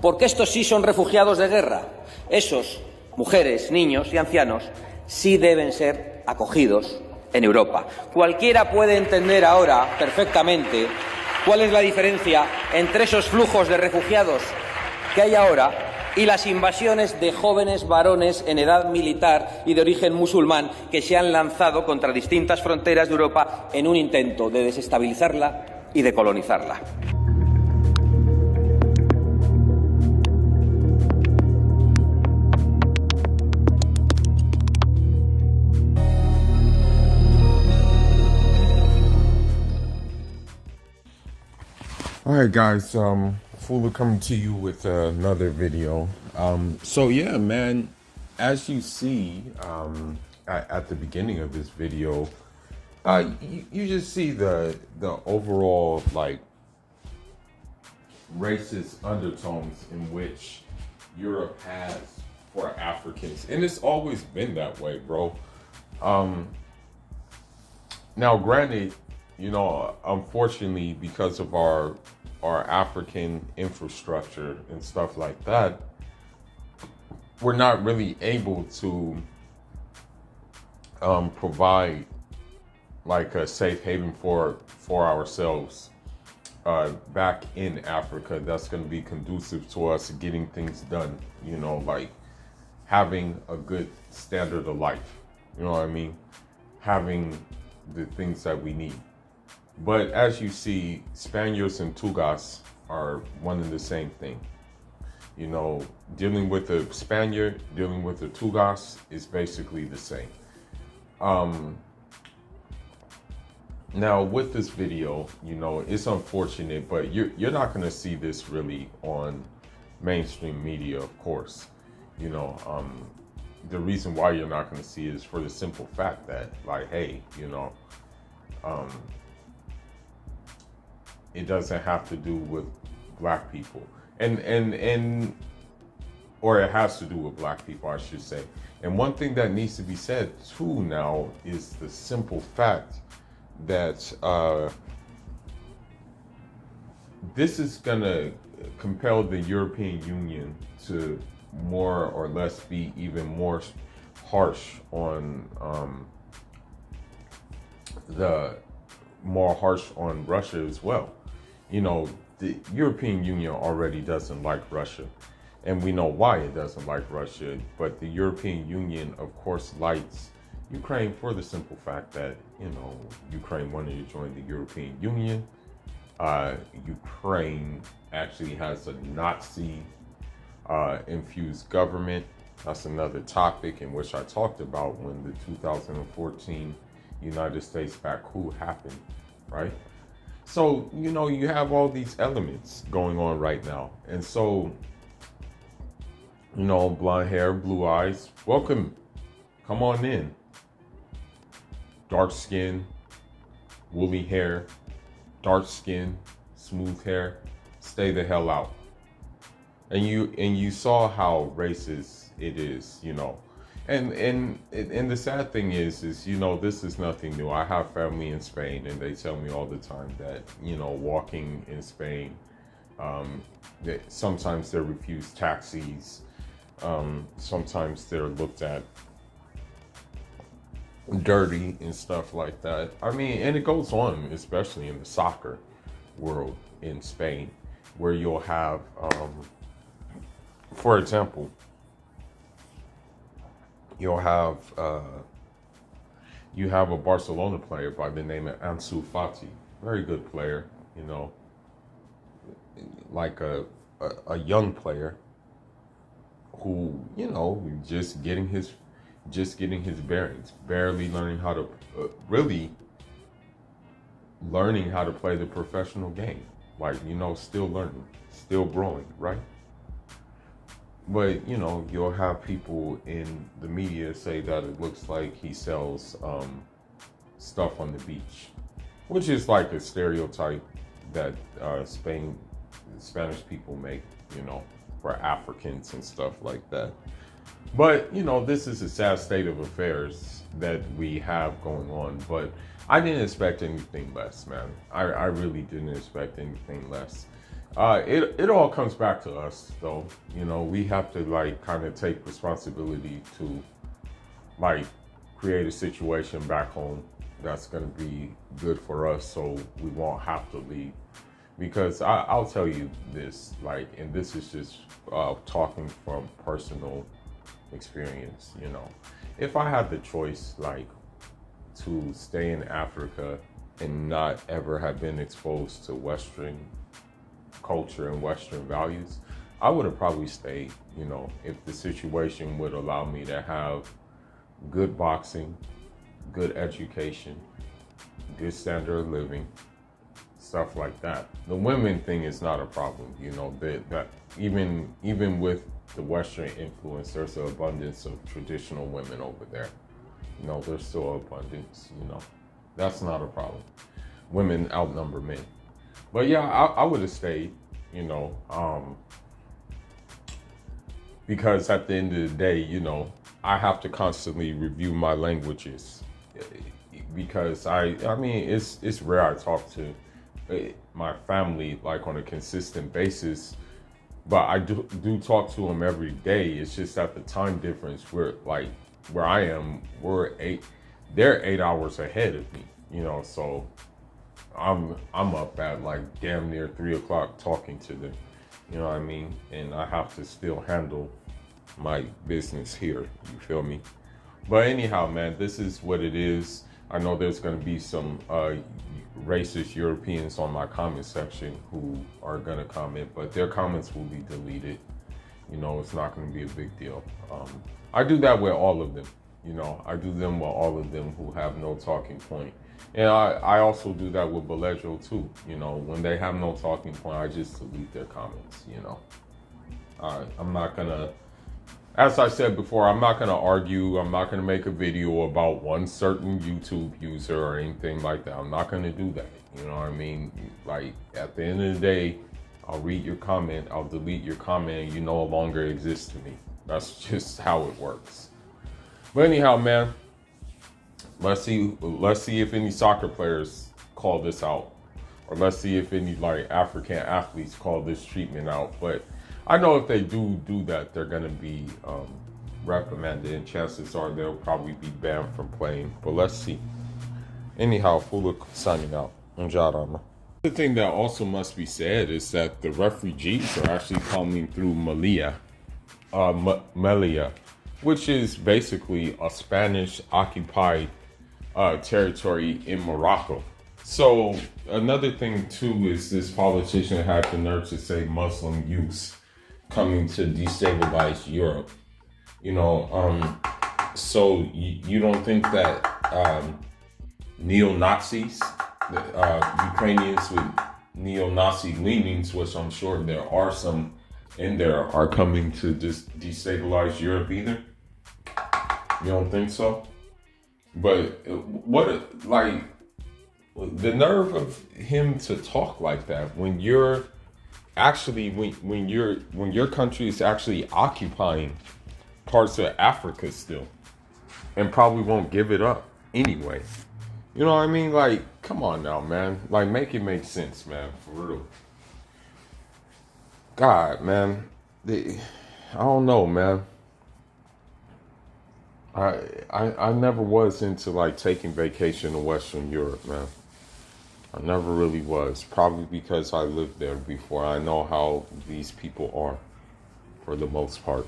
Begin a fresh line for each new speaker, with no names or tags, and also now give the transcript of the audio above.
Porque estos sí son refugiados de guerra. Esos, mujeres, niños y ancianos, sí deben ser acogidos en Europa. Cualquiera puede entender ahora perfectamente cuál es la diferencia entre esos flujos de refugiados que hay ahora y las invasiones de jóvenes varones en edad militar y de origen musulmán que se han lanzado contra distintas fronteras de Europa en un intento de desestabilizarla y de colonizarla.
All right, guys, Fula coming to you with another video. So yeah, man, as you see at the beginning of this video, you just see the overall like racist undertones in which Europe has for Africans, and it's always been that way, bro. Now, granted, you know, unfortunately, because of our African infrastructure and stuff like that, we're not really able to provide like a safe haven for ourselves back in Africa that's going to be conducive to us getting things done, you know, like having a good standard of life, you know what I mean? Having the things that we need. But as you see, Spaniards and Tugas are one and the same thing. You know, dealing with a Spaniard, dealing with a Tugas is basically the same. Now with this video, you know, it's unfortunate, but you're not going to see this really on mainstream media, of course. You know, the reason why you're not going to see it is for the simple fact that, like, hey, you know, it doesn't have to do with black people, or it has to do with black people, I should say. And one thing that needs to be said too now is the simple fact that this is gonna compel the European Union to more or less be even more harsh on Russia as well. You know, the European Union already doesn't like Russia, and we know why it doesn't like Russia, but the European Union, of course, likes Ukraine for the simple fact that, you know, Ukraine wanted to join the European Union. Ukraine actually has a Nazi infused government. That's another topic in which I talked about when the 2014 United States-backed coup happened, right? So, you know, you have all these elements going on right now. And so, you know, blonde hair, blue eyes, welcome, come on in. Dark skin, woolly hair, dark skin, smooth hair, stay the hell out. And you saw how racist it is, you know. And the sad thing is, you know, this is nothing new. I have family in Spain, and they tell me all the time that, you know, walking in Spain, that sometimes they're refused taxis. Sometimes they're looked at dirty and stuff like that. I mean, and it goes on, especially in the soccer world in Spain, where you'll have, for example, you have a Barcelona player by the name of Ansu Fati, very good player, you know, like a young player who, you know, just getting his bearings, barely learning how to learning how to play the professional game, like, you know, still learning, still growing, right? But, you know, you'll have people in the media say that it looks like he sells stuff on the beach, which is like a stereotype that Spanish people make, you know, for Africans and stuff like that. But, you know, this is a sad state of affairs that we have going on. But I didn't expect anything less, man. I really didn't expect anything less. It all comes back to us, though. You know, we have to like kind of take responsibility to like create a situation back home that's going to be good for us, so we won't have to leave. Because I'll tell you this, like, and this is just talking from personal experience. You know, if I had the choice, like, to stay in Africa and not ever have been exposed to Western culture and Western values, I would have probably stayed, you know, if the situation would allow me to have good boxing, good education, good standard of living, stuff like that. The women thing is not a problem, you know, that even with the Western influence, there's an abundance of traditional women over there. You know, there's still abundance, you know. That's not a problem. Women outnumber men. But yeah, I would have stayed, you know, because at the end of the day, you know, I have to constantly review my languages, because I mean, it's rare I talk to my family like on a consistent basis, but I do talk to them every day. It's just that the time difference, where I am, they're 8 hours ahead of me, you know, so I'm up at like damn near 3 o'clock talking to them, you know what I mean? And I have to still handle my business here, you feel me? But anyhow, man, this is what it is. I know there's going to be some racist Europeans on my comment section who are going to comment, but their comments will be deleted. You know, it's not going to be a big deal. I do that with all of them. You know, I do them with all of them who have no talking point. And I also do that with Belejo too. You know, when they have no talking point, I just delete their comments, you know. I'm not going to, as I said before, I'm not going to argue. I'm not going to make a video about one certain YouTube user or anything like that. I'm not going to do that. You know what I mean? Like, at the end of the day, I'll read your comment, I'll delete your comment, and you no longer exist to me. That's just how it works. But anyhow, man, let's see if any soccer players call this out, or let's see if any like African athletes call this treatment out. But I know if they do that, they're gonna be reprimanded, and chances are they'll probably be banned from playing. But let's see. Anyhow, Fula signing out. Njarama. The thing that also must be said is that the refugees are actually coming through Melilla, which is basically a Spanish-occupied territory in Morocco. So another thing too is this politician had the nerve to say Muslim youths coming to destabilize Europe. You know, so you don't think that neo-Nazis, Ukrainians with neo-Nazi leanings, which I'm sure there are some in there, are coming to just destabilize Europe either? You don't think so? But what, like, the nerve of him to talk like that when you're actually, when your country is actually occupying parts of Africa still, and probably won't give it up anyway. You know what I mean? Like, come on now, man. Like, make it make sense, man. For real. God, man. I don't know, man. I never was into, like, taking vacation to Western Europe, man. I never really was. Probably because I lived there before. I know how these people are, for the most part.